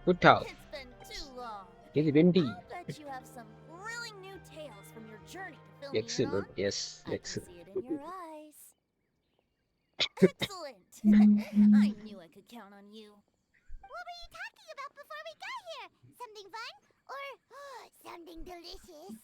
Good house. It's been too long. It's windy. I'll bet you have some thrilling new tales from your journey to fill me in Excellent. on. Yes, I can excellent. see it in your eyes. Excellent. I knew I could count on you. What were you talking about before we got here? Something fun? Or something delicious?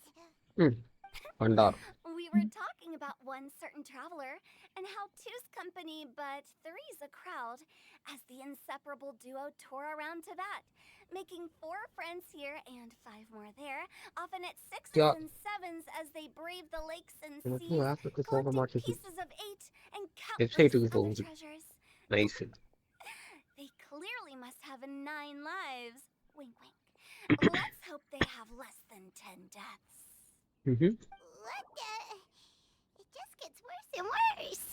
Wonder. We were talking about one certain traveler and how two's company but three's a crowd as the inseparable duo tore around Tibet, making 4 friends here and 5 more there, often at 6s Yeah. and 7s as they brave the lakes and எனக்கு seas, ஆப்பிளுக்கு போக collecting மாட்டேங்குது. pieces of 8 and Website countless க்கு other போகுது. treasures. Nice. They clearly must have 9 lives. Wink, wink. Let's hope they have less than 10 deaths. What the? It just gets worse and worse.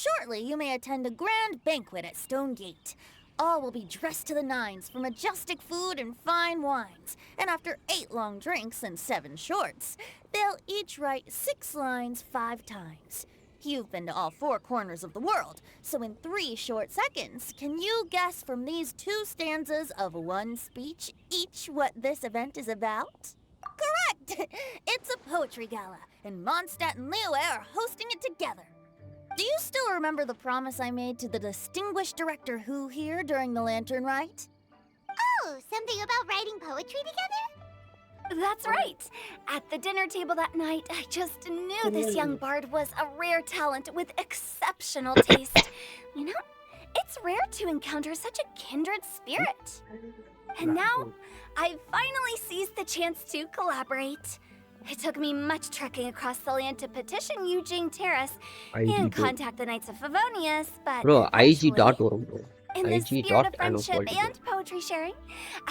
Shortly, you may attend a grand banquet at Stone Gate. All will be dressed to the nines for majestic food and fine wines. And after 8 long drinks and 7 shorts, they'll each write 6 lines 5 times. You've been to all 4 corners of the world, so in 3 short seconds, can you guess from these 2 stanzas of 1 speech each what this event is about? Correct! It's a poetry gala, and Mondstadt and Liyue are hosting it together. Do you still remember the promise I made to the distinguished director Who here during the lantern rite? Oh, something about writing poetry together? That's right. At the dinner table that night, I just knew this young bard was a rare talent with exceptional taste. You know, it's rare to encounter such a kindred spirit. And now, I've finally seized the chance to collaborate. It took me much trekking across the land to petition Eugene Terrace and contact the Knights of Favonius, but Bro, IG dot eventually, வரும் bro. in the IG spirit dot of friendship and and poetry sharing,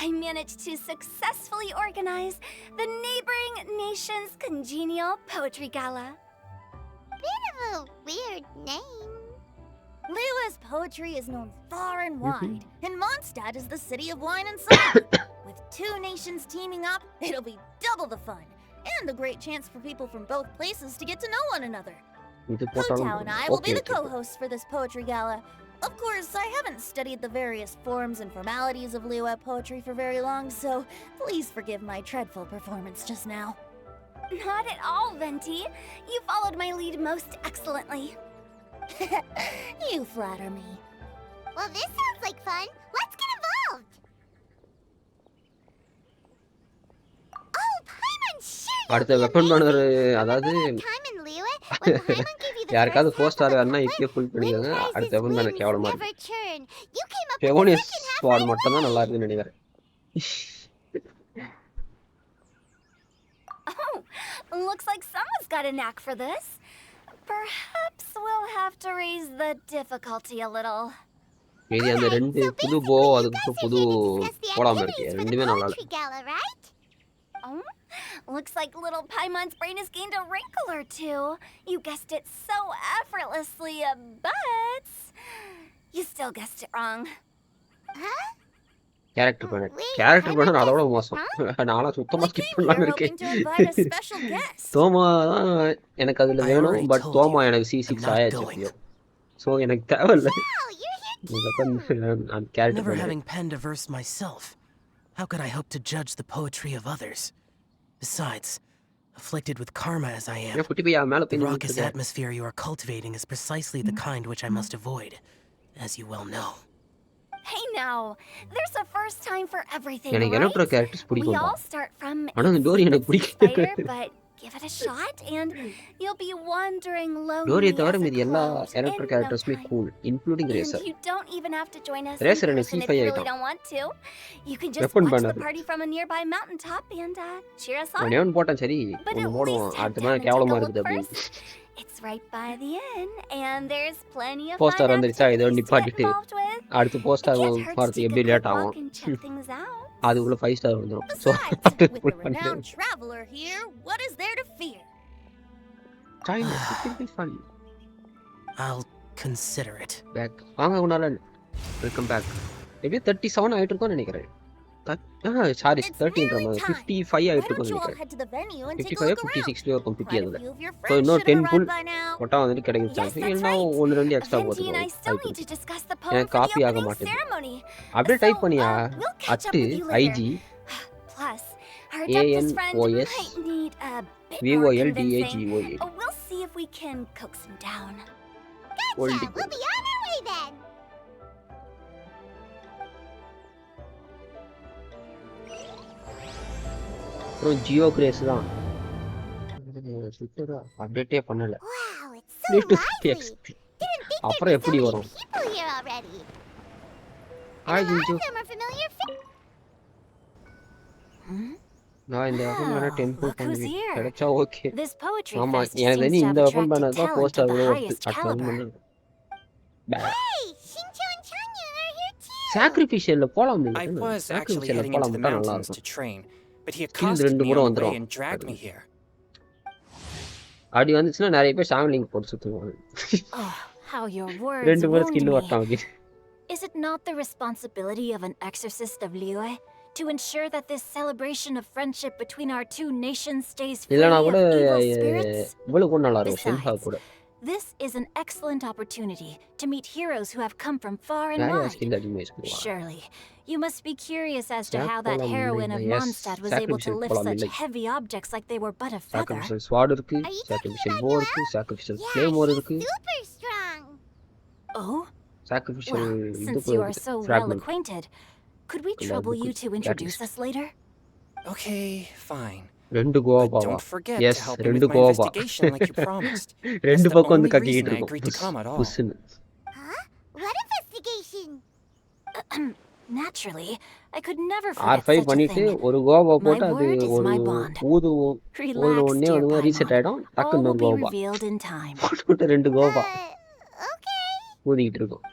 I managed to successfully organize the neighboring nation's Congenial Poetry Gala. Bit of a weird name. Liyue's poetry is known far and wide, and Mondstadt is the city of wine and song. With 2 nations teaming up, it'll be double the fun, and a great chance for people from both places to get to know one another. இது Hu போட்டாலும் Tao and I will be okay, the co-hosts for this poetry gala. Of course, I haven't studied the various forms and formalities of Liyue poetry for very long, so please forgive my dreadful performance just now. Not at all, Venti. You followed my lead most excellently. You flatter me. Well, this sounds like fun. Let's get involved. Oh, Paimon, sure you'll அடுத்த be weapon பண்ணர் amazing. அதாவது Remember that time in Liyue when Paimon gave you the யாருக்காவது first 4 half star of the வேணா couplet? இப்பயே full Win பண்ணிக்கோங்க. அடுத்த prizes, weapon பண்ண wins கேவலமா never இருக்கு. churn. You came up with the ஃபெவோனியஸ் second half squad right மட்டும் தான் away. நல்லா இருக்குன்னு நினைக்கிறேன். Oh, looks like someone's got a knack for this. Perhaps we'll have to raise the difficulty a little. மீதி அந்த Alright, 2 so புது basically போ you அதுக்கு guys are புது here to discuss the போடாம இருக்கு. activities for the ரெண்டுமே நல்லா இல்ல. poetry gala, right? Oh, looks like little Paimon's brain has gained a wrinkle or 2. You guessed it so effortlessly, but you still guessed it wrong. Huh? Character பண்ணர். Wait, character Paimon பண்ணர் அதோட guessed மோசம். wrong? நானா சுத்தமா We skip came பண்ணலாம்னு here இருக்கேன். hoping to invite a special guest. Thoma எனக்கு அதுல I வேணும். already but told Thoma you, எனக்கு I'm C6 not ஆயாச்சு going. எப்படியோ. சோ எனக்கு தேவையில்ல. Wow, you're here இந்த too. வெப்பன் அந்த character Never பண்ணர். having penned a verse myself, how could I hope to judge the poetry of others? Besides, afflicted with karma as I am, ஏன் குட்டி பையா மேல the pin raucous விட்டுருக்க? atmosphere you are cultivating is precisely the kind which I must avoid, as you well know. Hey now, there's a first time for everything, எனக்கு electro right? Characters We பிடிக்கும்டா. all start from ஆனா இந்த Tory எனக்கு infancy spider, பிடிக்கல. but give it a shot and you'll be wandering lonely டோரியை as தவிர a மீதி எல்லா cloud character in no கேரக்டர்ஸுமே time. Cool including And racer. you don't even have to join us in racer எனக்கு person if C5 you really ஆயிட்டான். don't want to. You can just weapon watch the பண்ணர். party from a nearby mountaintop and cheer us on. அவன் எவன் போட்டான் சரி But ஒன்று at போடுவான். least head அடுத்த down மாதிரி and take கேவலமா a இருக்குது look அப்படின்னு. first. It's right by the inn, and there's plenty of poster fun வந்துருச்சா இதோ activities to get நிப்பாட்டிட்டு involved with. அடுத்து It poster can't hurt to போகிறதுக்கு take a எப்படி quick லேட் walk ஆகும். and check things out. அதுக்குள்ள 5 star வந்துடும். So Besides, with the renowned traveler here, what is there to fear? I'll consider it. Back வாங்க Gunalan welcome back. எப்படியும் 37 ஆயிட்டு இருக்கும்னு நினைக்கிறேன். சாரி It's 13ன்ற nearly மாதிரி time. 55 Why ஆயிட்டு don't இருக்கும்னு you all நினைக்கிறேன். head to the venue and take a 55 look around? 56 இருக்கும் 50 Quite a அதுல. few of your so friends இன்னொரு should have 10 full arrived by now. போட்டா வந்துட்டு கிடைக்கும் Yes, சான்ஸ். that's இல்லைன்னா right. 1 2 extra Venti and I போட்டுருக்கோம் still வாய்ப்பு need to இருக்கு. discuss the poem எனக்கு for the காப்பி ஆக opening மாட்டேங்குது. ceremony. அப்படியே So, டைப் பண்ணியா? we'll catch up at with you later. IG Plus, our adeptus friend ANOS might need a bit more convincing. VOLDAGOA. We'll see if we can coax him down. Gotcha! We'll be on our way then. அப்புறம் Jio grace தான். அப்டேட்டே பண்ணல. Wow, it's so Need to lively. fix. Didn't think அப்புறம் there'd be எப்படி so வரும்? many people here already. Hi, And a lot Jinju. of them are familiar faces. நான் இந்த weapon வேணா 10 புல் Look who's பண்ணுவேன். here. கிடைச்சா ஓகே. This poetry ஆமா fest எனக்கு seems தெரிஞ்சு to have இந்த வெப்பன் பண்ணது attracted தான் talent போஸ்ட் of the அவ்வளோ highest அடுத்த caliber. பண்ணு. Hey, Shincho and Chanya are here too. சாக்ரிஃபிஷியல்ல போலாம் I was actually சாக்ரிஃபிஷியல்ல heading into போலாம் the விட்டா நல்லா mountains to இருக்கும். train, but he Skills accosted ரெண்டு me முறை on the way வந்துரும். and dragged me here. அப்படி வந்துச்சுன்னா நிறைய பேர் சாங்லிங் போட்டு சுத்துவாங்க. Oh, how your words ரெண்டு பேர் wound ஸ்கில் me. வரட்டான் அப்படி. Is it not the responsibility of an exorcist of Liyue to ensure that this celebration of friendship between our two nations stays free இல்லனா of கூட evil spirits? இவ்வளவு நல்லா இருக்கும் செல்ஃபா Besides, கூட. this is an excellent opportunity to meet heroes who have come from far and நிறைய wide. Skill அதிகமாக சொல்லுவாங்க. Surely, you must be curious as to Jack how that Polam heroine of yes, Mondstadt was able to sacrificial lift Polam such இல்லை. heavy objects like they were but a feather. Sacrificial sword இருக்கு, Are you talking sacrificial about bow Noelle? இருக்கு, sacrificial Yeah, ஃப்ளேமோர் she's இருக்கு, super strong. Oh? Sacrificial Well, இது since கூட you are இருக்கு, so well fragment. acquainted, could we Could I trouble look you at to that introduce list? us later? Okay, fine. ரெண்டு But கோவாவா? don't forget yes to help me ரெண்டு with my Goa. investigation like you promised. ரெண்டு That's the பக்கம் வந்து only கட்டிக்கிட்டு reason I agreed to இருக்கும். come at all. புஸ்ஸுன்னு. Huh? What investigation? Naturally, I could never forget R5 such a பண்ணிட்டு thing. ஒரு கோவா போட்டு My அது word is ஒரு my bond. ஊதுவோம். Relax, ஊதுன உடனே dear வந்து ரீசெட் Paimon. ஆயிடும். All டக்குன்னு will ஒரு be Goa. revealed in time. போட்டு ரெண்டு கோவா Okay. ஊதிக்கிட்டு இருக்கும்.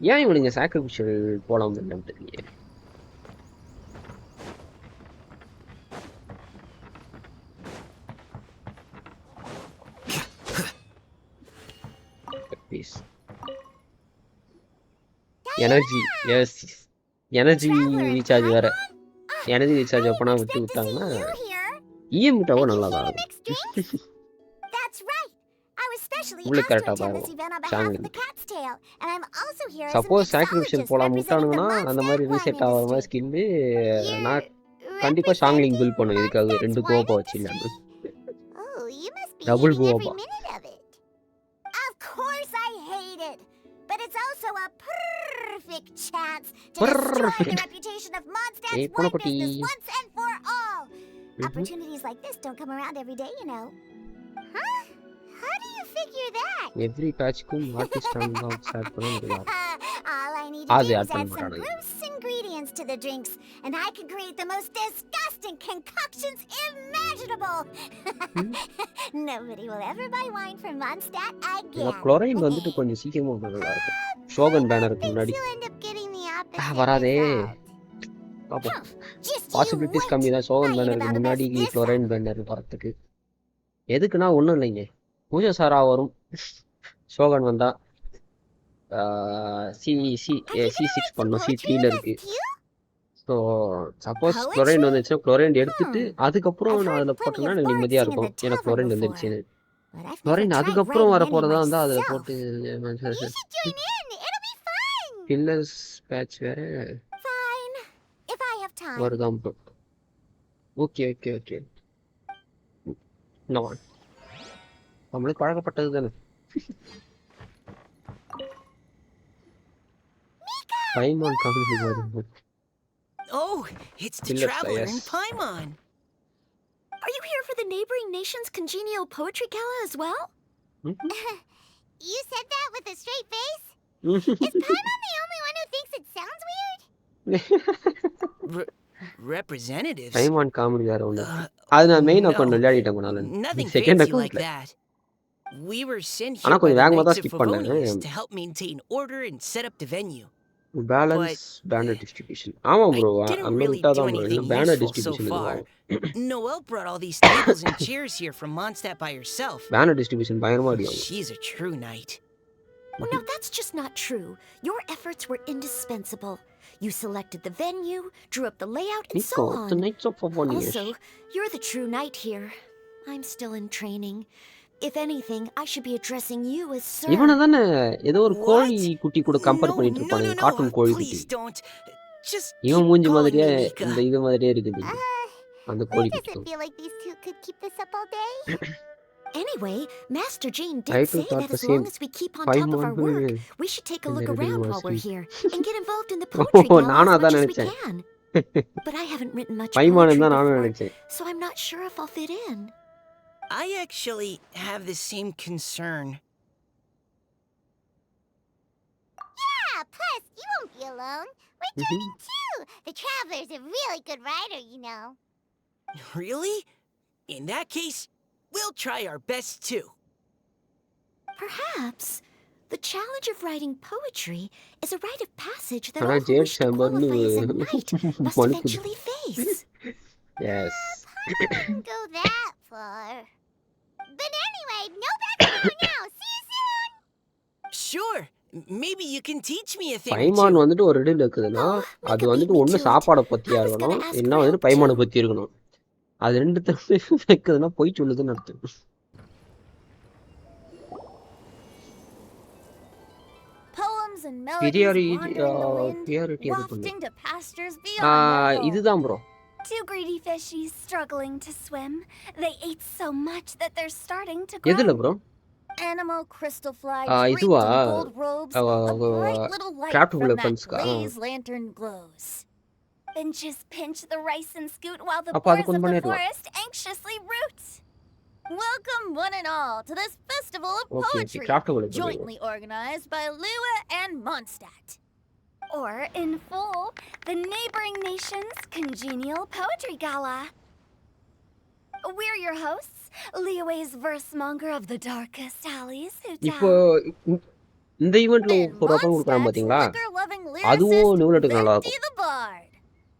ஏன் இவனுங்க சாக்ரிஃபிஷியல் போலாம் என்னன்னு தெரியல. Please. Energy yes energy recharge வேற. எனர்ஜி ரீசார்ஜ் அப்பனா விட்டு விட்டாங்கன்னா இஎம் விட்டாவோ நல்லா தான் இருக்கும். That's right. I was specially உள்ள asked to கரெக்டா attend தான் this event on behalf song of the Cat's Tail, and I'm also here as an suppose sacrificial mixologist போலாம் representing the விட்டானுங்கன்னா அந்த மாதிரி Mondstadt ரீசெட் wine ஆகிற மாதிரி industry. Skill You're நான் கண்டிப்பா சாங்லிங் பில் பண்ணும் இதுக்காக Mondstadt's ரெண்டு wine கோவா industry? வச்சிடலாம். Oh, you must be Double hating every guava. minute of it. Of course I hate it. But it's also a perfect chance to destroy the Perfect. reputation of Mondstadt's Hey, wine Punapati. business once and for all. Opportunities like this don't come around every day, you know. Huh? How do you figure that? Every பேட்ச்க்கும் artist on start பண்ண முடியல. All I need Ah, to they do add is add some panamaranadu. gross ingredients to the drinks, and I can create the most disgusting concoctions imaginable. Nobody will ever buy wine from Mondstadt again. Chlorine வந்துட்டு கொஞ்சம் சீக்கிரமா வந்தா நல்லா இருக்கும். Shogan பேனருக்கு Thinks முன்னாடி you'll end up getting the opposite வராதே. result. பாப்போம். Just you possibilities wait. கம்மி தான் Shogan I ain't பேனருக்கு about to முன்னாடி mess this குளோரைன் பேனர் வரதுக்கு. எதுக்குன்னா ஒன்றும் இல்லைங்க. பூஜா சாரா வரும். ஷோகன் வந்தா C6 பண்ணும், C3ல இருக்கு. ஸோ சப்போஸ் குளோரைன் வந்துச்சுன்னா குளோரைன் எடுத்துட்டு அதுக்கப்புறம் நான் அதில் போட்டேன்னா எனக்கு நிம்மதியாக இருக்கும். எனக்கு குளோரைன் வந்துருச்சுன்னு. But I've never chlorine tried அதுக்கப்புறம் writing வர any போகிறதா இருந்தால் அதில் myself. போட்டு You should join in. It'll be fun. Killers patch வேற Fine. If I have time. வருதாம். ஓகே ஓகே ஓகே நான் நம்மளுக்கு பழக்கப்பட்டது தானே. பைமான் காமெடி வருது. Oh, it's the Phillips, traveler yes. in Paimon. Are you here for the neighboring nation's Congenial Poetry Gala as well? You said that with a straight face? Is Paimon the only one who thinks it sounds weird? Representatives? Paimon comedy வேற ஒன்று. அது நான் main account விளையாடிட்டேன் கொண்டால. Nothing second fancy like அக்கௌண்ட்ல that. We were sent ஆனா here by கொஞ்சம் the வேகமா தான் Knights of ஸ்கிப் பண்ணேன். Favonius to help maintain order and set up the venue. Balance banner distribution. ஆமா ப்ரோ I didn't அங்க really விட்டா do தான் bro anything banner useful so distribution far. இருக்கும். Noelle brought all these tables and chairs here from Mondstadt by herself. Banner distribution பயங்கரமா அடிக்கும். She's a true knight. Well, no, that's just not true. Your efforts were indispensable. You selected the venue, drew up the layout, and so Niko the on. Knights of Favonius. Also, you're the true knight here. I'm still in training. If anything, I should be addressing you as sir. இவனை தானே ஏதோ ஒரு கோழி What? குட்டி கூட compare பண்ணிட்டு இருப்பானுங்க cartoon கோழி குட்டி Please don't. Just இவன் keep மூஞ்சி calling மாதிரியே me Mika. இந்த இது மாதிரியே இருக்குது அந்த Why கோழி does குட்டி it feel like these two could keep this up all day? Anyway, Master Jean I did too say thought that the as same. long as we keep on Five top of our more work, minutes. we should take a And look then around everyone while we're was here and get involved in the poetry gala as நானா much தான் as we நினைச்சேன் can. But I haven't written much பைமானம் poetry தான் நானும் before, நினைச்சேன் so I'm not sure if I'll fit in. I actually have the same concern. Yeah, plus, you won't be alone. We're joining too. The Traveler's a really good writer, you know. Really? In that case, we'll try our best too. Perhaps the challenge of writing poetry is a rite of passage that ஆனா all who James wish to சேம்பர்னு qualify as a knight must மனுக்குது eventually face. Yes Wouldn't go that far. But anyway, no back now. See you soon. Sure. Maybe you can teach me a thing or பைமான் two. வந்துட்டு ஒரு இடையில இருக்குதுன்னா அது வந்துட்டு ஒண்ணு சாப்பாடை பத்தியா இருக்கணும் இல்லைன்னா வந்துட்டு பைமானை பத்தி இருக்கணும் அது ரெண்டு வைக்குதுன்னா போய் சொல்லுதுன்னு அர்த்தம் Poems and Priority, melodies wandering the wind, priority அது wafting to pastures beyond their home. இதுதான் bro Two greedy fishies struggling to swim. They ate so much that they're starting to எதுல grow. Bro Animal crystal fly Ah, draped இதுவா? in gold robes, a bright little light craftable from that weapons-க்கா? blaze lantern glows. Benches pinch the rice and scoot while the அப்ப boars அதுக்கு of ஒண்ணு the பண்ணிடலாம். forest anxiously root. Welcome one and all to this festival of Okay, poetry, craftable weapons. jointly organized by Liyue and Mondstadt. Or, in full, the neighboring nation's Congenial Poetry Gala. We're your hosts, Liyue's versemonger of the darkest alleys who இப்போ tell. இந்த ஈவெண்ட்ல And ஒரு ரகம் கொடுக்குறாங்க Mondstadt's பாத்தீங்களா liquor-loving அதுவும் lyricist, நியூலட்டுக்கு நல்லா Venti இருக்கும் the Bard.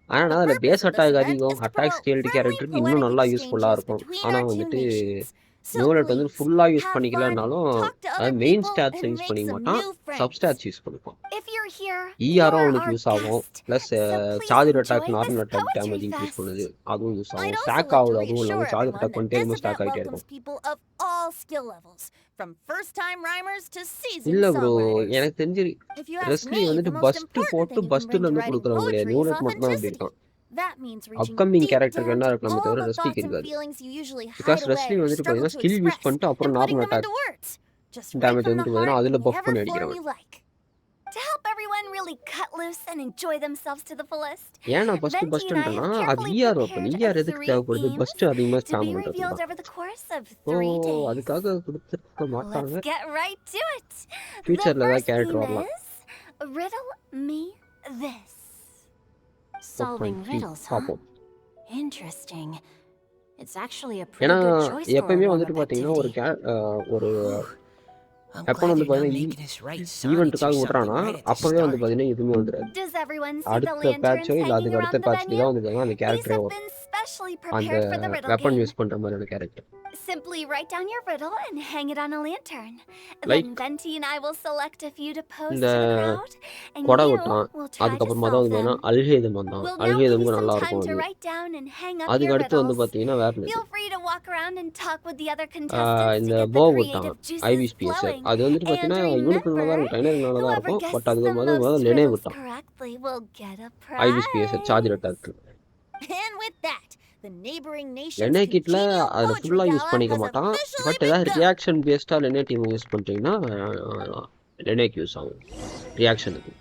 ஆனா The அதுல purpose base of this attack event அதிகம் is to அட்டாக் promote ஸ்டேல்டி friendly கேரக்டருக்கு இன்னும் poetic நல்லா யூஸ்ஃபுல்லா exchanges இருக்கும் between ஆனா our two வந்துட்டு nations. So நியூலட் வந்து please, ஃபுல்லா யூஸ் have பண்ணிக்கலனாலும் fun, talk to அது other main people, stats and use make பண்ணிக்க some மாட்டான் new friends. Sub stats use பண்ணிப்பான் If you're here, ஈஆரும் you're அவனுக்கு our யூஸ் ஆகும் guest. Plus So please charged attack enjoy normal this attack poetry damage increase fest. பண்ணுது அதுவும் use I'd ஆகும் also stack like ஆகுது to அதுவும் இல்லாம reassure charged everyone attack that பண்ணிட்டே this இருக்கும் event ஸ்டாக் ஆகிட்டே welcomes இருக்கும் people of all skill levels, from first-time rhymers to seasoned இல்ல ப்ரோ songwriters. எனக்கு தெரிஞ்சு If you ask ரெஸ்லி me, the வந்துட்டு most பஸ்ட் important போட்டு thing you can பஸ்ட்ல bring to இருந்து writing கொடுக்குறவங்க கிடையாது poetry is நியூலட் மட்டும் தான் அப்படி authenticity. இருக்கான் That means reaching upcoming deep கேரக்டருக்கு down என்ன to இருக்கலாமே all தவிர the ரெஸ்லிக்கு thoughts and இருக்காது feelings you usually because hide away wrestling or வந்துட்டு struggle பாத்தீங்கன்னா to ஸ்கில் யூஸ் express, பண்ணிட்டு அப்புறம் and putting normal them attack into words. Just right damage from the வந்துட்டு heart பாத்தீங்கன்னா அதுல in பஃப் whatever பண்ணி form அடிக்கிறவன் you like. To help everyone really cut loose and enjoy themselves to the fullest, ஏன் நான் first Venti and I பஸ்ட்ன்றேன்னா have அது carefully ER open prepared ER எதுக்கு 3 தேவைப்படுது themes first அதிகமா to spam be பண்றதுக்கு revealed தான் over the course of so 3 days. அதுக்காக கொடுத்துருக்க மாட்டாங்க Let's get right to it. The ஃபியூச்சர்ல ஏதாவது first கேரக்டர் theme வரலாம் is Riddle Me This. Solving riddles, huh? பார்ப்போம் Interesting. It's actually a ஏன்னா pretty good choice for a எப்பயுமே வந்துட்டு warm-up பாத்தீங்கன்னா ஒரு activity. ஒரு I'm வெப்பன் glad வந்து you're not பாத்தீங்கன்னா making us write sonnets or ஈவெண்ட்டுக்காக something விட்றானா right at the அப்பவே வந்து start. பாத்தீங்கன்னா எதுவுமே வந்துடாது Does everyone see the அடுத்த lanterns பேட்சோ இல்ல hanging அதுக்கு அடுத்த around the பேட்ச்ல venue? தான் வந்து பாத்தீங்கன்னா அந்த These கேரக்டரே have வரும் been specially அந்த prepared for the riddle weapon game. Use பண்ற மாதிரியான character Simply write down your riddle and hang it on a lantern. Like, Then Venti and I will select a few to pose இந்த to the crowd, and கொடை you விட்டான் will try to அதுக்கப்புறமா தான் solve வந்து them. பாத்தீங்கன்னா அல்ஹேதம் வந்தான் We'll now give you அல்ஹேதமுக்கு some நல்லா time இருக்கும் to அது write down and hang up அதுக்கு your அடுத்து வந்து riddles. பாத்தீங்கன்னா வேற Feel என்னது free to walk around and talk with the other contestants இந்த to get போ the விட்டான் creative juices ஐபிஎஸ் flowing. அது வந்துட்டு And பாத்தீங்கன்னா இவனுக்கு நல்லா தான் remember, இருக்கும் ட்ரைனருக்கு நல்லா தான் whoever இருக்கும் பட் guesses அதுக்கு the முதல்ல most லெனே riddles விட்டான் correctly will get a IPS prize. Charger attack And with that, the neighboring nation's லெனே கிட்ல Congenial அதுல Poetry ஃபுல்லா யூஸ் Gala பண்ணிக்க has மாட்டான் officially பட் ஏதாவது begun. ரியாக்ஷன் பேஸ்டா லெனே டீம் யூஸ் பண்ணிட்டீங்கன்னா லெனேக்கு யூஸ் ஆகும் ரியாக்ஷனுக்கு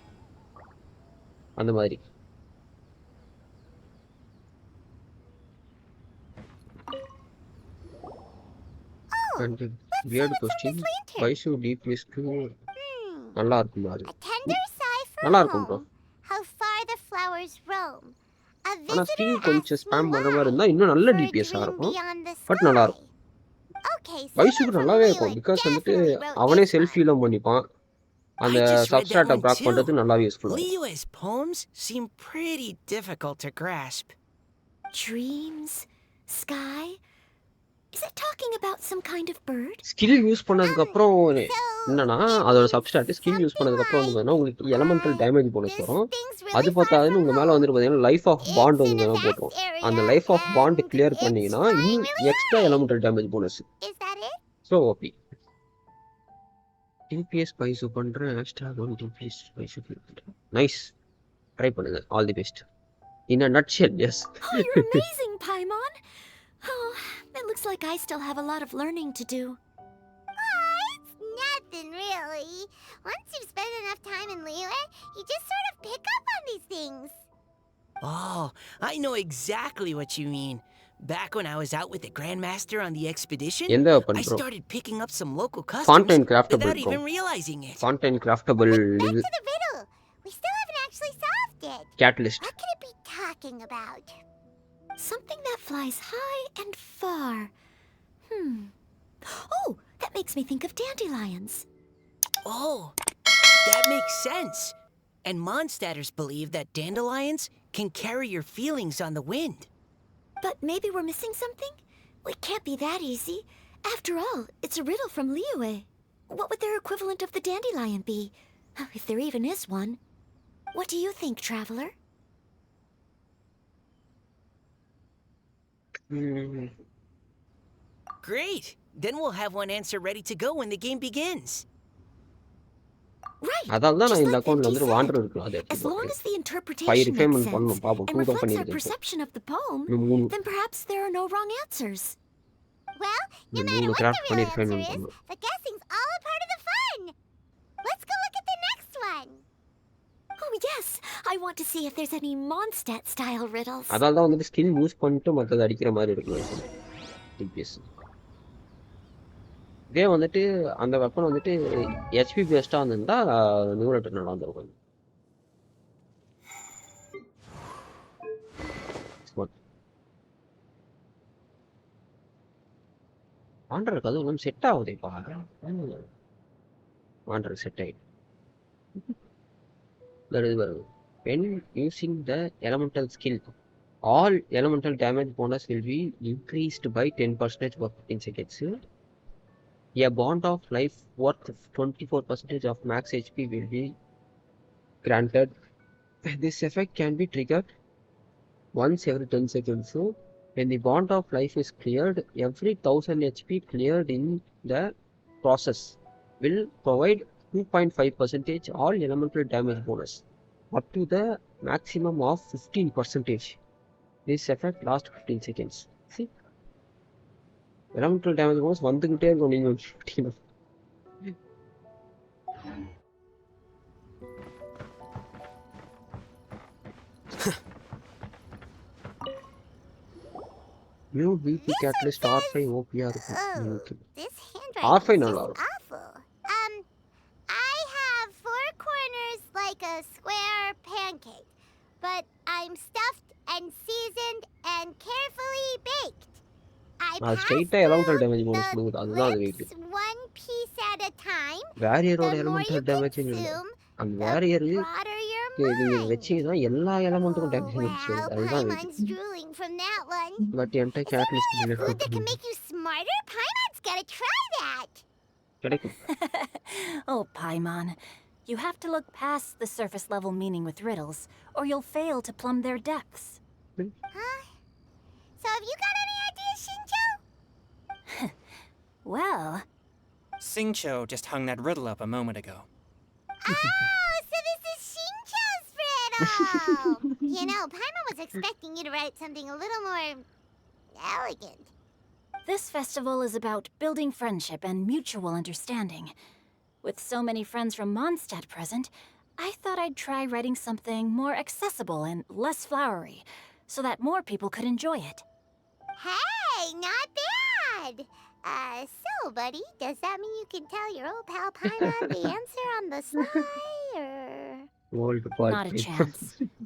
அந்த மாதிரி weird question why should DPS நல்லா இருக்கும் அது A tender sigh for நல்லா இருக்கும் bro home. How far the flowers roam. A ஆனா visitor ஸ்டீவ் கொஞ்சம் asks me ஸ்பேம் பண்ற மாதிரி why. இருந்தா இன்னும் நல்ல For a டிபிஎஸ்ஸா dream இருக்கும் beyond the பட் நல்லா sky. இருக்கும் Okay, someone வயசுக்கு from நல்லாவே Liyue இருக்கும் பிகாஸ் வந்துட்டு definitely wrote அவனே this one. செல்ஃபிலாம் பண்ணிப்பான் அந்த I just read that சப்ஸ்ட்ராட்டை one பிளாக் too. பண்றதுக்கு நல்லாவே யூஸ்ஃபுல்லா இருக்கும் Liyue's poems seem pretty difficult to grasp. Dreams? Sky? Is it talking about some kind of bird? Skill use பண்ணதுக்கு அப்புறம் என்னன்னா அதோட சப்ஸ்டாட் ஸ்கில் யூஸ் பண்ணதுக்கப்புறம் வந்து பார்த்தீங்கன்னா உங்களுக்கு எலமெண்டல் டேமேஜ் போனஸ் வரும். அது பார்த்தாதுன்னு உங்கள் மேலே வந்துட்டு பார்த்தீங்கன்னா லைஃப் ஆஃப் பாண்ட் வந்து பார்த்தீங்கன்னா போட்டுரும். அந்த லைஃப் ஆஃப் பாண்ட் கிளியர் பண்ணீங்கன்னா இன்னும் extra elemental damage bonus. So OP. DPS பைசு பண்ணுறேன், எக்ஸ்ட்ரா 1 டிபிஎஸ் பைசு பண்ணுறேன். நைஸ், ட்ரை பண்ணுங்க. All the best. In a nutshell, yes. Oh, you're amazing, Paimon. Oh, it looks like I still have a lot of learning to do. It's nothing, really. Once you've spent enough time in Liyue, you just sort of pick up on these things. Oh, I know exactly what you mean. Back when I was out with the Grandmaster on the expedition, எந்த weapon I bro? started picking up some local Fountain customs craftable without bro. even realizing it. Fountain craftable Back இது to the riddle. We still haven't actually solved it. catalyst. What could it be talking about? Something that flies high and far. Oh, that makes me think of dandelions. Oh, that makes sense. And Mondstatters believe that dandelions can carry your feelings on the wind. But maybe we're missing something? It can't be that easy. After all, it's a riddle from Liyue. What would their equivalent of the dandelion be? If there even is one. What do you think, Traveler? Great. Then we'll have one answer ready to go when the game begins. Right. அதால தான் நான் Just இந்த like அக்கவுண்ட்ல Venti வந்து said. Van der இருக்கு அதை As long as the 5 interpretation refinement makes sense பண்ணணும் பாப்போம். and 2 தான் reflects our பண்ணிருக்கேன். perception of the poem, இன்னும் 3 then perhaps there are no wrong answers. Well, no இந்த matter 3 what கிராஃப்ட் the பண்ணி real answer refinement is, பண்ணணும். the guessing's all a part of the fun. Let's go look at the next one. Oh yes, I want to see if there's any Mondstadt style riddles. அதால தான் வந்துட்டு skill use பண்ணிட்டு மத்தத அடிக்கிற மாதிரி இருக்கும் DPS. இதே வந்துட்டு அந்த வெப்பன் வந்துட்டு ஹெச்பி பேஸ்டா வந்திருந்தா 100 டன் நடந்துருக்கும். வாண்டருக்கு அது ஒன்றும் செட் ஆகுதேப்பா. வாண்டருக்கு செட் ஆகிடும். When using the elemental skill, all elemental damage bonus will be increased by 10% for 15 seconds. A bond of life worth 24% of max HP will be granted. This effect can be triggered once every 10 seconds. So, when the bond of life is cleared, every 1000 HP cleared in the process will provide 2.5% all elemental damage bonus, up to the maximum of 15%. This effect lasts 15 seconds. See? Elemental damage bonus வந்துகிட்டே இருக்கும் நீங்க 15. New BP catalyst R5 OP-ஆ இருக்கும். This R5 handwriting is நல்லா just இருக்கும். awful. I have 4 corners like a square pancake, but I'm stuffed and seasoned and carefully baked. I அது pass ஸ்ட்ரைட்டா elemental through damage bonus the கொடுக்குது. அதுதான் அது lips weight. one piece at a time. வேரியரோட The more elemental you damage இல்ல. consume, அந்த the warrior broader your நீங்க mind. வச்சீங்கன்னா எல்லா elemental damage Oh, வந்துச்சு. wow, அதுதான் weight. Paimon's drooling from that one. But என்கிட்ட Is there catalyst really a இல்ல. food that can make you smarter? Paimon's gotta try that. கிடைக்கும். Oh, Paimon. You have to look past the surface level meaning with riddles, or you'll fail to plumb their depths. Huh? So have you got any ideas, Shinjo? Well, Singcho just hung that riddle up a moment ago. Oh, so this is Shinjo's riddle! You know, Paimon was expecting you to write something a little more elegant. this festival is about building friendship and mutual understanding. With so many friends from Mondstadt present, I thought I'd try writing something more accessible and less flowery, so that more people could enjoy it. Hey, not bad! So, buddy, does that mean you can tell your old pal Paimon the answer on the sly, or...? Old Not a party. chance.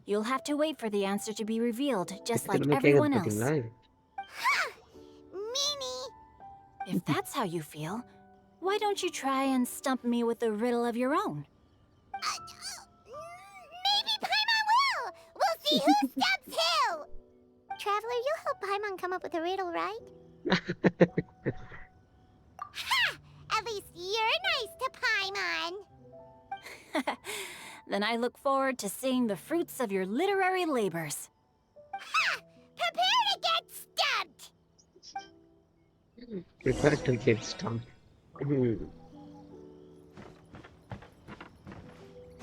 You'll have to wait for the answer to be revealed, just like திரும்ப கேக்குது everyone else. பாத்தீங்களா? Meanie! If that's how you feel, why don't you try and stump me with a riddle of your own? Maybe Paimon will! We'll see who stumps who! Traveler, you'll help Paimon come up with a riddle, right? Ha! At least you're nice to Paimon. Then I look forward to seeing the fruits of your literary labors. Ha! Prepare to get stumped! Prepare to get stumped.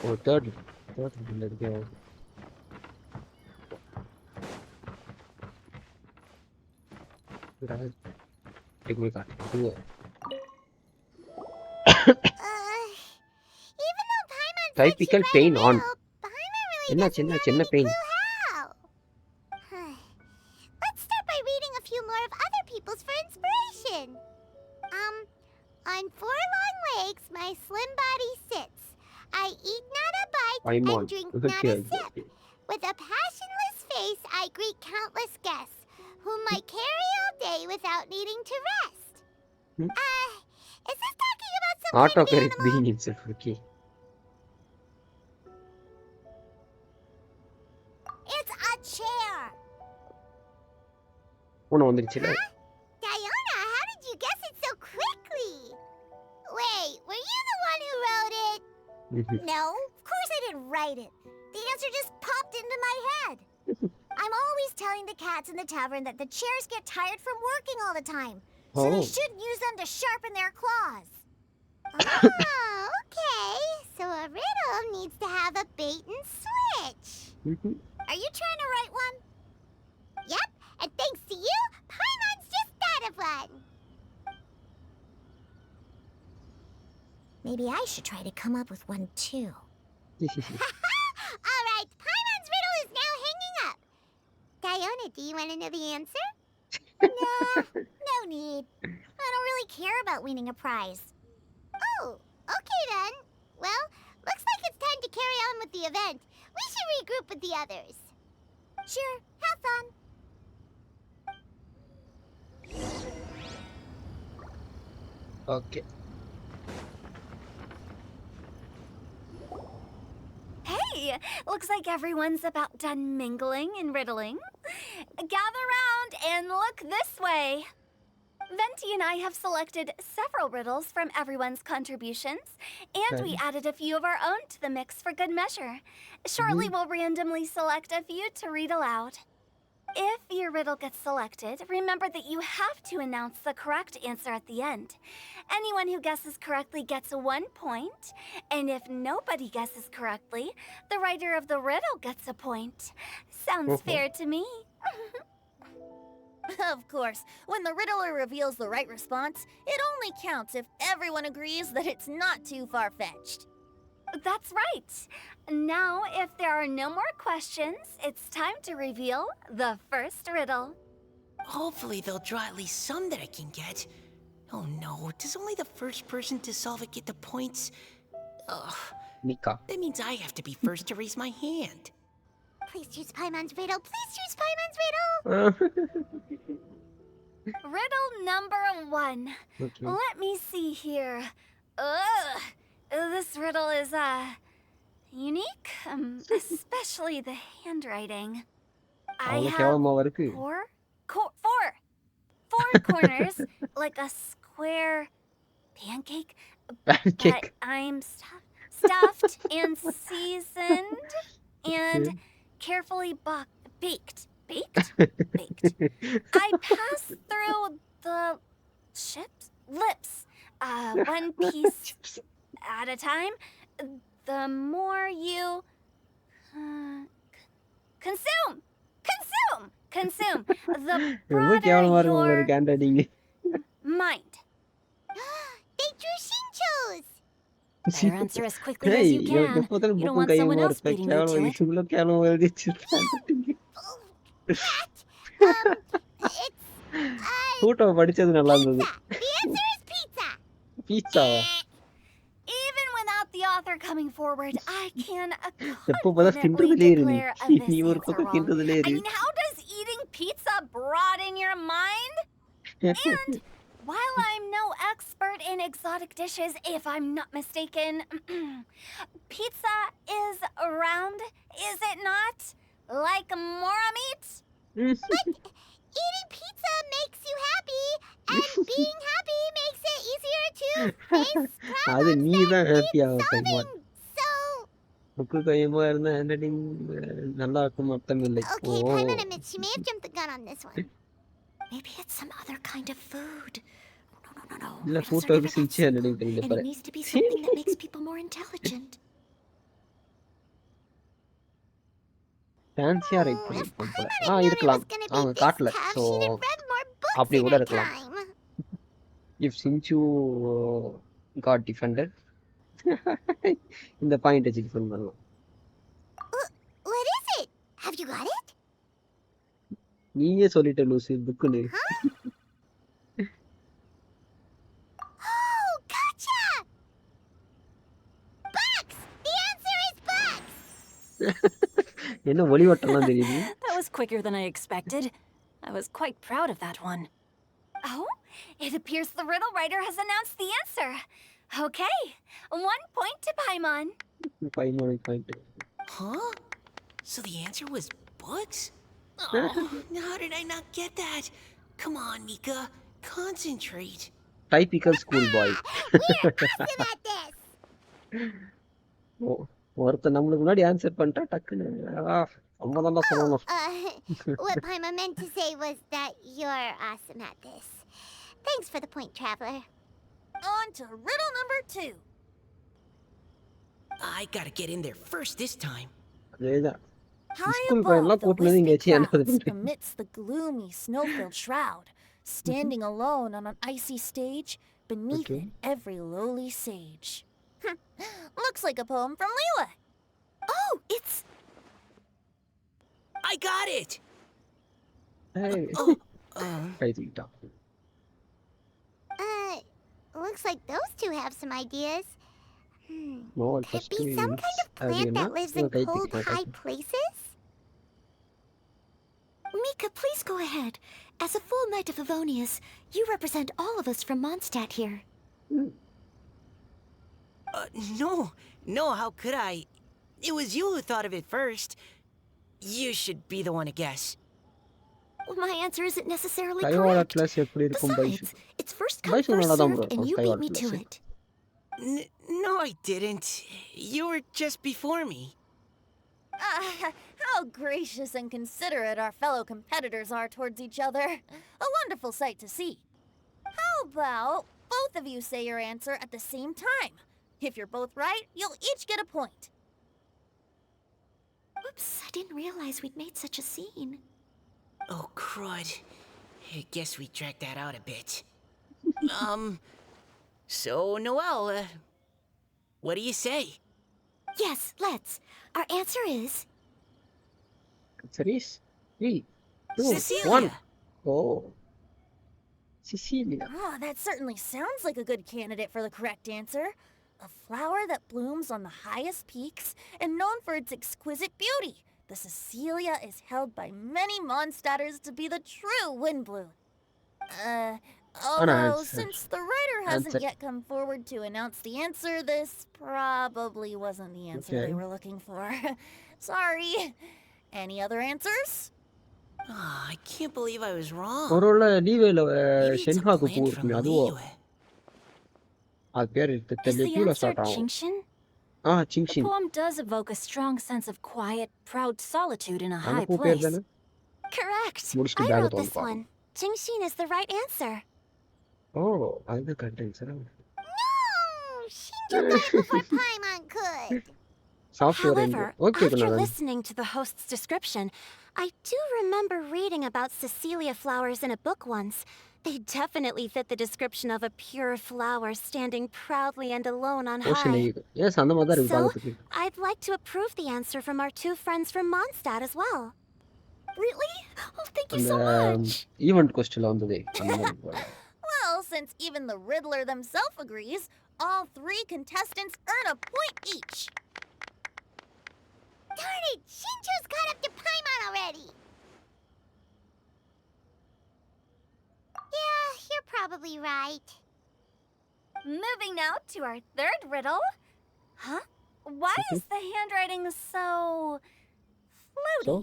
Oh, third let's go. Take me card. Even though Paimon said Typical she'd write a pain on. riddle, Paimon really Enna doesn't have chinna any pain. clue how. Let's start by reading a few more of other people's for inspiration. On 4 long legs, my slim body sits. I eat not a bite I'm and on. drink not a sip. With a passionless face, I greet countless guests, whom I carry all day without needing to rest. Hmm? Is this talking about some Auto kind of carry animal? being itself, okay. It's a chair. One வந்துருச்சுல. Diana, how did you guess it so quickly? Wait, were you the one who wrote it? No, of course I didn't write it. The answer just popped into my head. I'm always telling the cats in the tavern that the chairs get tired from working all the time. So they shouldn't use them to sharpen their claws. Oh, okay. So a riddle needs to have a bait and switch. Are you trying to write one? Yep, and thanks to you, Paimon's just thought of one. Maybe I should try to come up with one too. All right, Paimon's riddle is now hanging up. Diana, do you want to know the answer? Nah, no need. I don't really care about winning a prize. Oh, okay then. Well, looks like it's time to carry on with the event. We should regroup with the others. Sure, have fun. Okay. Hey, looks like everyone's about done mingling and riddling. Gather round and look this way. Venti and I have selected several riddles from everyone's contributions, and we added a few of our own to the mix for good measure. Shortly, we'll randomly select a few to read aloud. If your riddle gets selected, remember that you have to announce the correct answer at the end. Anyone who guesses correctly gets 1 point, and if nobody guesses correctly, the writer of the riddle gets a point. Sounds fair to me. Of course, when the riddler reveals the right response, it only counts if everyone agrees that it's not too far-fetched. That's right. Now, if there are no more questions, it's time to reveal the first riddle. Hopefully they'll draw at least some that I can get. Oh no, does only the first person to solve it get the points? Ugh, Mika. that means I have to be first to raise my hand. Please choose Paimon's riddle. Please choose Paimon's riddle. Riddle number 1. Okay. Let me see here. This riddle is, unique, especially the handwriting. I அவ்வளவு have கேவலமாவா இருக்கு? four corners, like a square pancake, Pancake. but I'm stuffed and seasoned and carefully baked. Baked? I pass through the lips, one piece at a time. The more you consume, the ரொம்ப broader கேவலமா இருக்கு your உங்களுக்கு handwriting. mind. They drew Shinchos. Better answer as quickly Hey, as you can. எப்ப பார்த்தாலும் You don't புக்கும் want someone கையுமா else இருப்பேன். beating you to கேவலம் it. இவ்வளவு கேவலமா எழுதி வச்சிருக்கேன். It's கூட்டம் படிச்சது நல்லா இருந்தது. pizza. The answer is pizza. பீட்சாவா? Even without the author coming forward, I can எப்ப பார்த்தா confidently தின்றதுலயே இரு நீ. declare நீ this ஒரு answer பக்கம் wrong. தின்றதுலயே I இரு. mean, how does eating pizza broaden your mind? And while I'm no expert in exotic dishes, if I'm not mistaken, pizza is round, is it not? Like mora meat? Eating pizza makes you happy, and being happy makes it easier to அது நீ தான் ஹாப்பியா கைமா Solving so... book கைமா இருந்தா handwriting நல்லா இருக்கும் அர்த்தம் இல்லை. ஓ Okay, Paimon admits she may have jumped the gun on this one. Maybe it's some other kind of food. No. இல்ல Riddles are கூட்ட never that சிரிச்சு simple, ஹேண்ட்ரைட்டிங் தெரிஞ்ச and it பாரு. needs to be something that makes people more intelligent. ஃபேன்சியா write If பண்ணிருப்போம் போல. Paimon had known it இருக்கலாம். was gonna be அவங்க this காட்டல. tough, so she'd have read more books அப்படி in கூட her இருக்கலாம். time. If Sinchu got defended இந்த பாயிண்ட் வச்சு டிஃபெண்ட் பண்ணலாம். What is it? Have you got it? நீயே சொல்லிட்ட லூசு புக்குன்னு. Oh, gotcha! Bucks! The answer is bucks! என்ன ஒளிவட்டம்லாம் தெரியுது. That was quicker than I expected. I was quite proud of that one. Oh, it appears the riddle writer has announced the answer. Okay, 1 point to Paimon. Point. Huh? So the answer was books? Oh, how did I not get that? Come on, Mika. Concentrate. Typical school boy. We're awesome at this! ஒருத்தர் நம்மளுக்கு முன்னாடி answer பண்ணிட்டா டக்குன்னு நம்ம தான் சொல்லணும். What Paimon meant to say was that you're awesome at this. Thanks for the point, Traveler. On to riddle number 2. I gotta get in there first this time. அதேதான். High school above பையன்லாம் the கூட்டினது இங்க wispy வச்சு clouds, என்ன amidst the gloomy snow-filled shroud, standing alone on an icy stage, beneath Okay. it every lowly sage. Looks like a poem from Liyue. Oh, it's... I got it! கைதிக்கிட்டான். Looks like those two have some ideas. No, Could it be some kind of plant that lives in cold, high places? Mika, please go ahead. As a full knight of Avonius, you represent all of us from Mondstadt here. No, how could I? It was you who thought of it first. You should be the one to guess. Well, my answer isn't necessarily கைவாட correct. Class எப்படி இருக்கும் பைசு? Besides, it's first come, Bison first நல்லாதான் served, bro, and you Skyward beat me to Classic. it. No, I didn't. You were just before me. How gracious and considerate our fellow competitors are towards each other. A wonderful sight to see. How about both of you say your answer at the same time? If you're both right, you'll each get a point. Oops, I didn't realize we'd made such a scene. Oh, crud. I guess we dragged that out a bit. So, Noelle, what do you say? Yes, let's. Our answer is... Cerise? 3, 2, Cecilia! 1. Oh. Cecilia. Oh, that certainly sounds like a good candidate for the correct answer. A flower that blooms on the highest peaks and known for its exquisite beauty. The Cecilia is held by many Mondstadters to be the true windbloom. Although, answer. since the writer hasn't Answer. yet come forward to announce the answer, this probably wasn't the answer Okay. they were looking for. Sorry. Any other answers? Oh, I can't believe I was wrong. ஒருவேளை லீவேல Maybe it's a ஷென்ஹாக்கு பூ plant from இருக்குமே அதுவோ Liyue. அது பேர் Is தெரியல the கீழே answer start ஆகும். genshin? The சிங்ஷின் poem does evoke a strong sense of quiet, proud solitude in a அந்த high பூ பேர் place. தானே Correct. முடிச்சுட்டு I பேக் wrote this தோணுப்பா. one. Jingshin is the right answer. Oh அதுதான் correct ஆன்சரா No! Shinju got it before Paimon could. Software However, okay after கண்ணா listening to the host's description, I do remember reading about Cecilia flowers in a book once. They definitely fit the description of a pure flower standing proudly and alone on ocean high. Yes அந்த மாதிரி தான் இருக்கு So, பார்க்கிறதுக்கு. I'd like to approve the answer from our two friends from Mondstadt as well. Really? Oh, thank you அந்த so much. Event கொஸ்டின்ல வந்ததே அந்த மாதிரி. Well, since even the Riddler themselves agrees, all 3 contestants earn a point each. Darn it! Shinju's caught up to Paimon already! Yeah, you're probably right. Moving now to our third riddle. Huh? Why is the handwriting so floaty? So?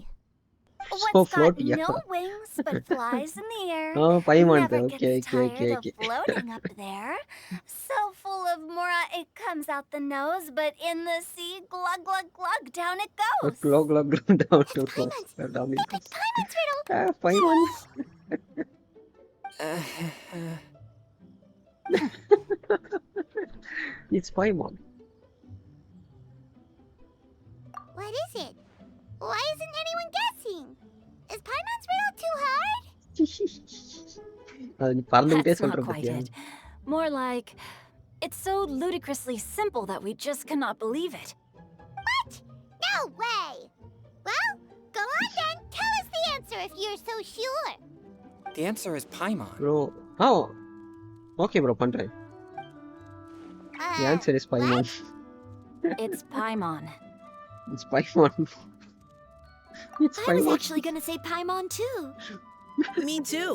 What's got floaty, yeah. no wings but flies in the air, Oh, Paimon. never Okay, gets okay, tired okay, of floating up there. So full of mora it comes out the nose, but in the sea, glug glug glug, down it goes. Glug, glug, glug, down to It's goes. Paimon's. Down They it picked goes. Paimon's riddle. Ah, Paimon. It's Paimon. What is it? Why isn't anyone guessing? Is Paimon's riddle too hard? அது நீ பறந்துகிட்டே That's சொல்ற not quite பத்தியா? it. More like, it's so ludicrously simple that we just cannot believe it. What? No way! Well, go on then. Tell us the answer if you're so sure. The answer is Paimon. Bro. Oh. Okay, bro, பண்றேன். The answer is Paimon. It's Paimon. It's Paimon. It's I was Paimon. actually gonna say Paimon too. Me too.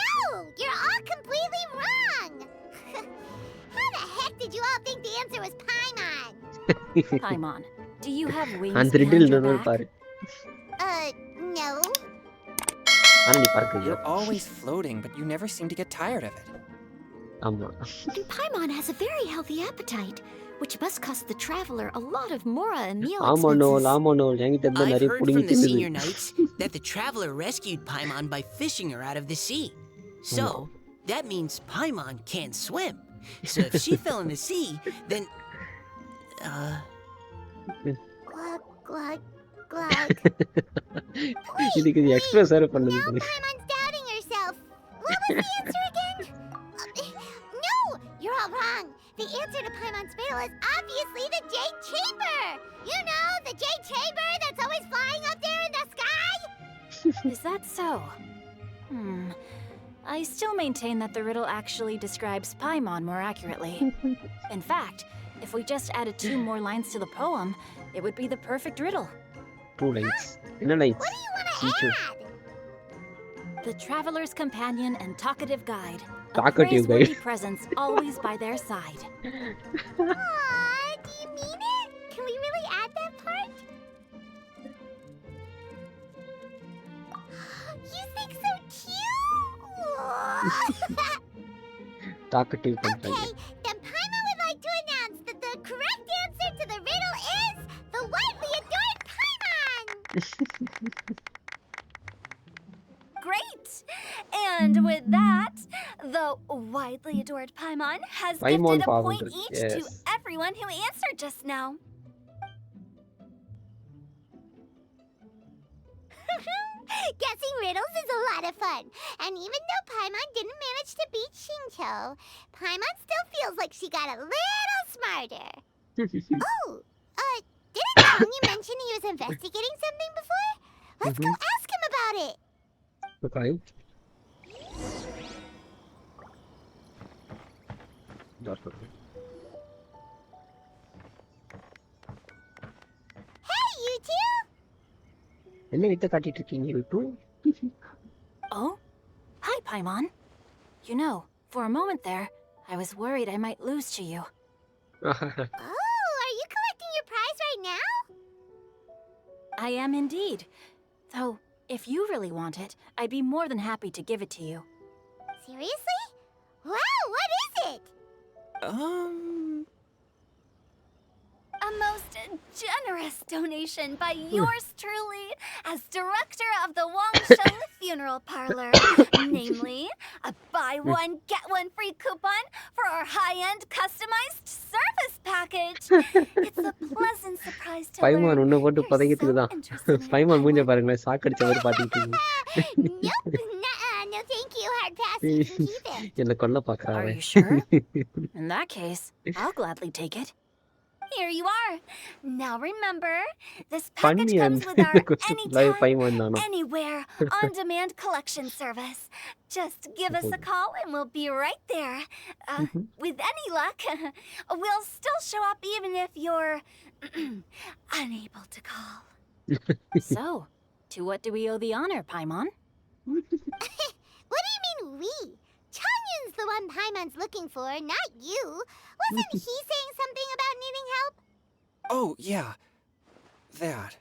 No! You're all completely wrong! How the heck did you all think the answer was Paimon? Paimon, do you have wings அந்த behind riddle your இன்னொரு back? பாரு. No. ஆனா நீ பறக்குது. You're always floating, but you never seem to get tired of it. ஆமா. And Paimon has a very healthy appetite, which must cost the traveler a lot of mora and meal ஆமானோ, expenses. ஆமானோ. என்கிட்ட இருந்து I've நிறைய heard புடுங்கி from the தின்னுது. senior knights that the traveler rescued Paimon by fishing her out of the sea. So, that means Paimon can't swim. So if she fell in the sea, then... Glug, glug, glug. இதுக்கு இது express வேற பண்ணுது. Now Paimon's doubting herself. What was the answer again? No! You're all wrong. The answer to Paimon's riddle is obviously the Jade Chamber! You know, the Jade Chamber that's always flying up there in the sky? Is that so? I still maintain that the riddle actually describes Paimon more accurately. In fact, if we just added 2 more lines to the poem, it would be the perfect riddle. 2 lines. என்ன lines? What do you want to Teacher. add? The traveler's companion and talkative guide. A Talkative praiseworthy guide. presence always by their side. Aw, do you mean it? Can we really add that part? You think so cute? Talkative Okay, companion. then Paimon would like to announce that the correct answer to the riddle is the widely adored Paimon! Great! And with that, the widely adored Paimon has Paimon gifted a Pavan, point each to yes. everyone who answered just now. Guessing riddles is a lot of fun. And even though Paimon didn't manage to beat Shincho, Paimon still feels like she got a little smarter. Oh, didn't Tongi mention he was investigating something before? Let's go ask him about it. Okay. Hey, you two! என்ன வித்த காட்டிட்டு இருக்கீங்க you two? Oh? Hi, Paimon. You know, for a moment there, I was worried I might lose to you. Oh, are you collecting your prize right now? I am indeed. Though, if you really want it, I'd be more than happy to give it to you. Seriously? Wow, what is it? A most generous donation by yours truly as director of the Wangsheng Funeral Parlor. Namely, a buy one, get one free coupon for our high-end customized service package. It's a pleasant surprise to Paimon learn உன்னை போட்டு you're பதக்கிட்டு so தான். interested in it. Paimon மூஞ்ச பாருங்களேன், சாக்கடிச்ச மாதிரி பாத்துக்கிட்டு இருக்கீங்க. Nope, nuh-uh, no thank you, hard pass, you can keep it. என்ன கொல்ல பாக்குறா Are அவன். you sure? In that case, I'll gladly take it. Here you are. Now remember, this package Funny comes and with our live anytime, Paimon நானும். anywhere, on-demand collection service. Just give us a call and we'll be right there. With any luck, we'll still show up even if you're unable to call. So, to what do we owe the honor, Paimon? What do you mean we? Changyun's the one Paimon's looking for, not you. Wasn't he saying something about needing help? Oh, yeah. that.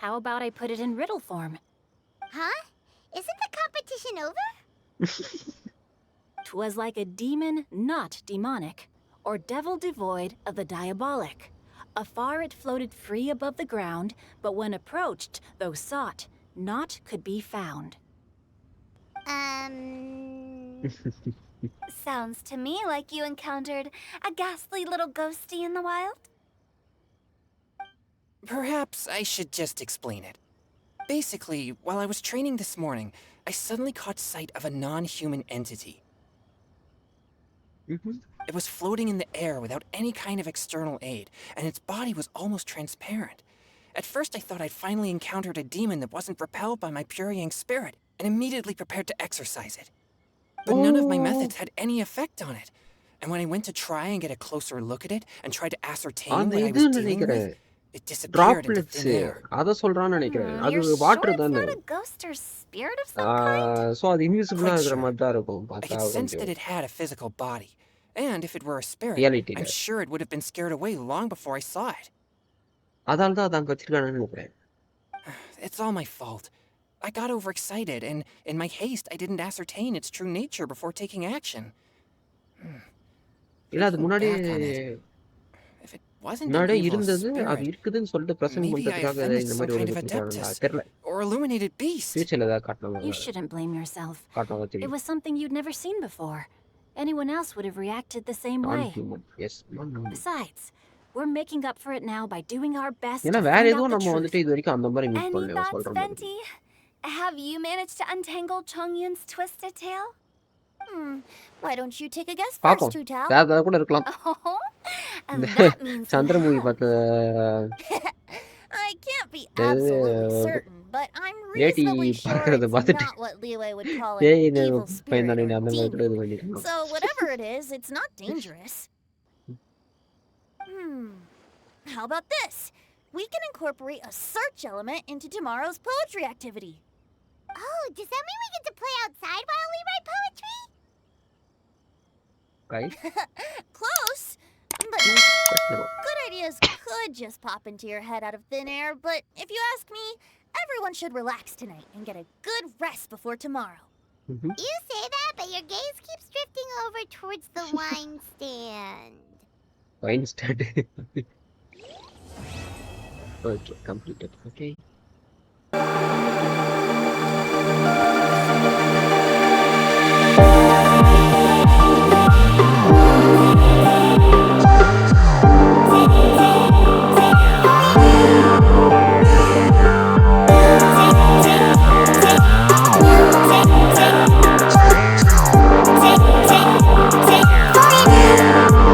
How about I put it in riddle form? Huh? Isn't the competition over? 'Twas like a demon not demonic, or devil devoid of the diabolic. Afar it floated free above the ground, but when approached, though sought, naught could be found. Sounds to me like you encountered a ghastly little ghosty in the wild. Perhaps I should just explain it. Basically, while I was training this morning, I suddenly caught sight of a non-human entity. It was floating in the air without any kind of external aid, and its body was almost transparent. At first I thought I'd finally encountered a demon that wasn't repelled by my purifying spirit, and immediately prepared to exorcise it. But none of my methods had any effect on it. And when I went to try and get a closer look at it and tried to ascertain அந்த what I இது was dealing நினைக்கிறேன் with, it disappeared into droplets thin air. அத சொல்றான்னு நினைக்கிறேன் அது You're sure water it's தானே not a ghost or spirit of some kind? So அது இன்விசிபிளா Quite இருக்கிற sure. மாதிரி தான் இருக்கும் I பார்த்தா could sense that கொஞ்சம் it had a physical body. And if it were a spirit, reality I'm sure it would have been scared away long before I saw it. அதால தான் அங்க வச்சிருக்காங்கன்னு நினைக்கிறேன் It's all my fault. I got overexcited, and in my haste, I didn't ascertain its true nature before taking action. இல்ல அது Thinking முன்னாடியே back on it, if it wasn't an முன்னாடியே evil இருந்தது அது spirit, இருக்குதுன்னு சொல்லிட்டு பிரசன்ட் maybe I பண்றதுக்காக offended இந்த some மாதிரி ஒரு kind இது of பண்ணிட்டாங்க adeptus, தெரியல or illuminated beast. ஃபியூச்சர்ல ஏதாவது காட்டணும் You shouldn't blame yourself. காட்டணும் It தெரியும் was something you'd never seen before. Anyone else would have reacted the same நான் way. Human yes Besides, we're making up for it now by doing our best ஏன்னா to வேற find எதுவும் out the நம்ம truth. வந்துட்டு இது வரைக்கும் அந்த மாதிரி மீட் Any பண்ணல thoughts, சொல்ற மாதிரி Venti? Have you managed to untangle Chongyun's twisted tail? Why don't you take a guess first, பாப்போம் Tutal? வேற கூட இருக்கலாம் Oh, and that means Chandra movie பார்த்த I can't be absolutely certain, but I'm வேட்டி reasonably sure பார்க்கறத it's பார்த்துட்டு not what Liyue would call an ஏய் evil spirit பயந்தானே or அந்த மாதிரி கூட இது demon. பண்ணிருக்கோம் So whatever it is, it's not dangerous. How about this? We can incorporate a search element into tomorrow's poetry activity. Oh, does that mean we get to play outside while we write poetry? right Close, but good ideas could just pop into your head out of thin air. But if you ask me, everyone should relax tonight and get a good rest before tomorrow. You say that, but your gaze keeps drifting over towards the wine stand. wine stand okay completed okay